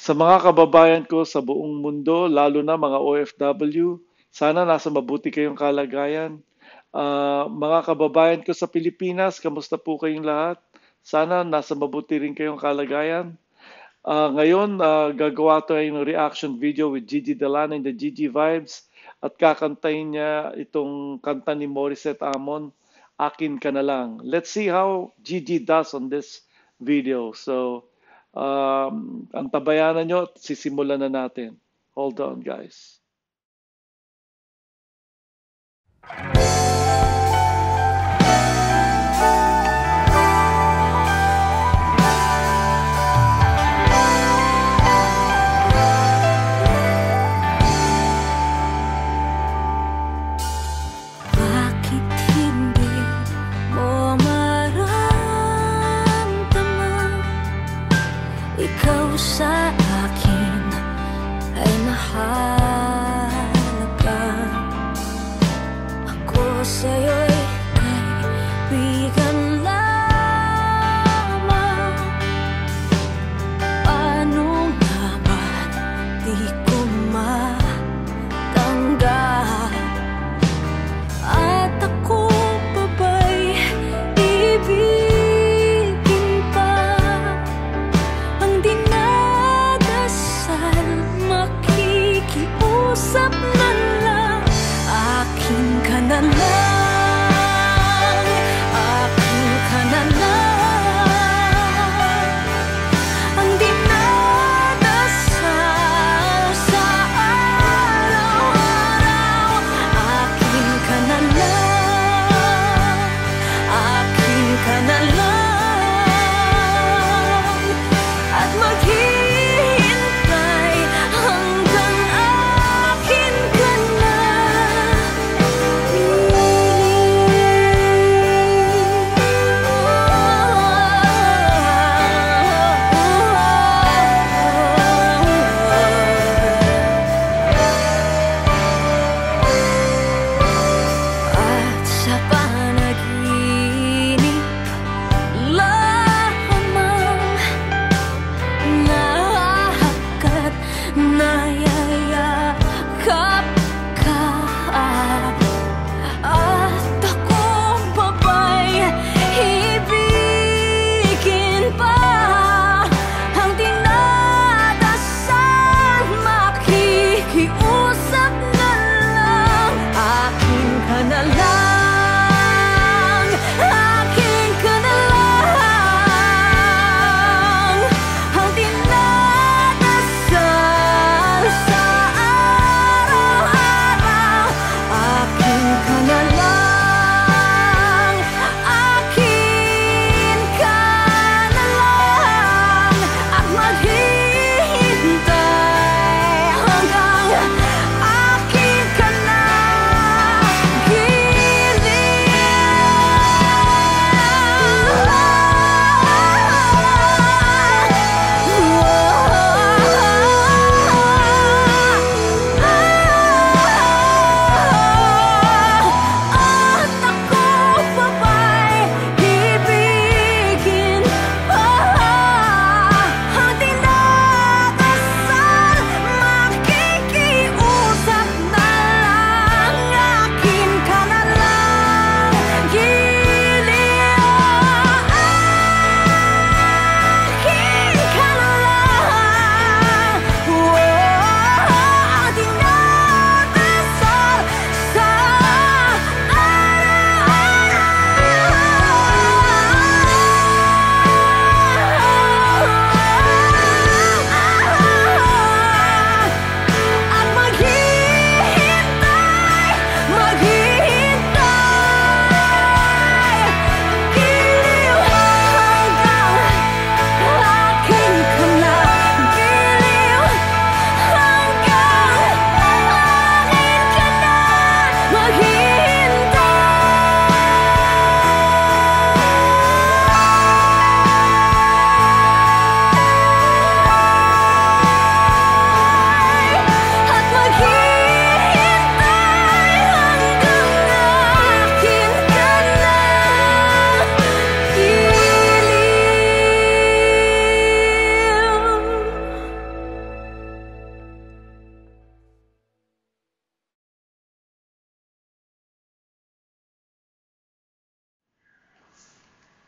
Sa mga kababayan ko sa buong mundo, lalo na mga OFW, sana nasa mabuti kayong kalagayan. Mga kababayan ko sa Pilipinas, kamusta po kayong lahat? Sana nasa mabuti rin kayong kalagayan. Ngayon, gagawa tayo ng reaction video with Gigi Delana and the Gigi Vibes at kakantayin niya itong kanta ni Morissette Amon, Akin Ka Na Lang. Let's see how Gigi does on this video. So, antabayanan nyo at sisimulan na natin. Hold on, guys. Bakit hindi mo maramdaman ikaw sa akin ay mahalaga? Ako sa'yo'y kaibigan lamang. Paano nga ba't di ko matanggap? At ako pa ba'y ibigin pa? Ang dinadasal makikita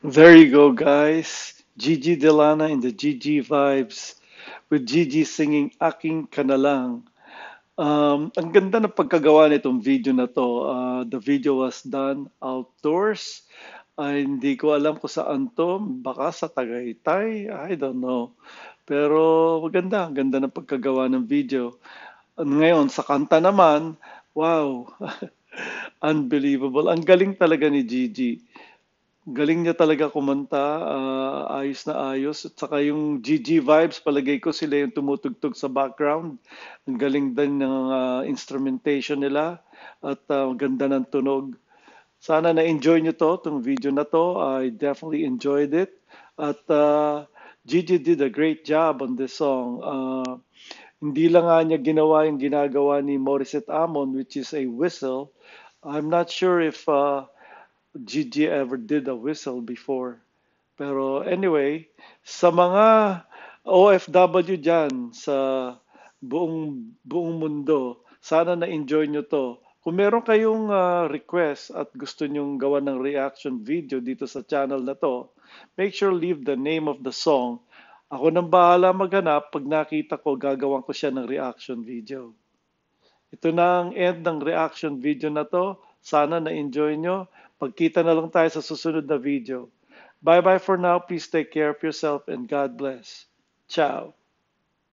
There you go, guys. Gigi Delana in the Gigi vibes with Gigi singing Aking Ka Na Lang. Ang ganda ng pagkagawa nitong video na to. The video was done outdoors. Ay, hindi ko alam kung saan to. Baka sa Tagaytay. I don't know. Pero maganda. Ang ganda ng pagkagawa ng video. Ngayon, sa kanta naman, wow. Unbelievable. Ang galing talaga ni Gigi. Galing niya talaga kumanta, ayos na ayos. At saka yung GG vibes, palagay ko sila yung tumutugtog sa background. Ang galing din ng instrumentation nila at ganda ng tunog. Sana na-enjoy nyo to, itong video na to. I definitely enjoyed it. At Gigi did a great job on this song. Hindi lang nga niya ginawa yung ginagawa ni Morissette Amon, which is a whistle. I'm not sure if Gigi ever did a whistle before. Pero anyway, sa mga OFW dyan sa buong mundo, sana na-enjoy nyo to. Kung meron kayong request at gusto nyong gawa ng reaction video dito sa channel na to, make sure leave the name of the song. Ako nang bahala maghanap. Pag nakita ko, gagawan ko siya ng reaction video. Ito na ang end ng reaction video na to. Sana na-enjoy nyo. Pagkita na lang tayo sa susunod na video. Bye-bye for now. Please take care of yourself and God bless. Ciao.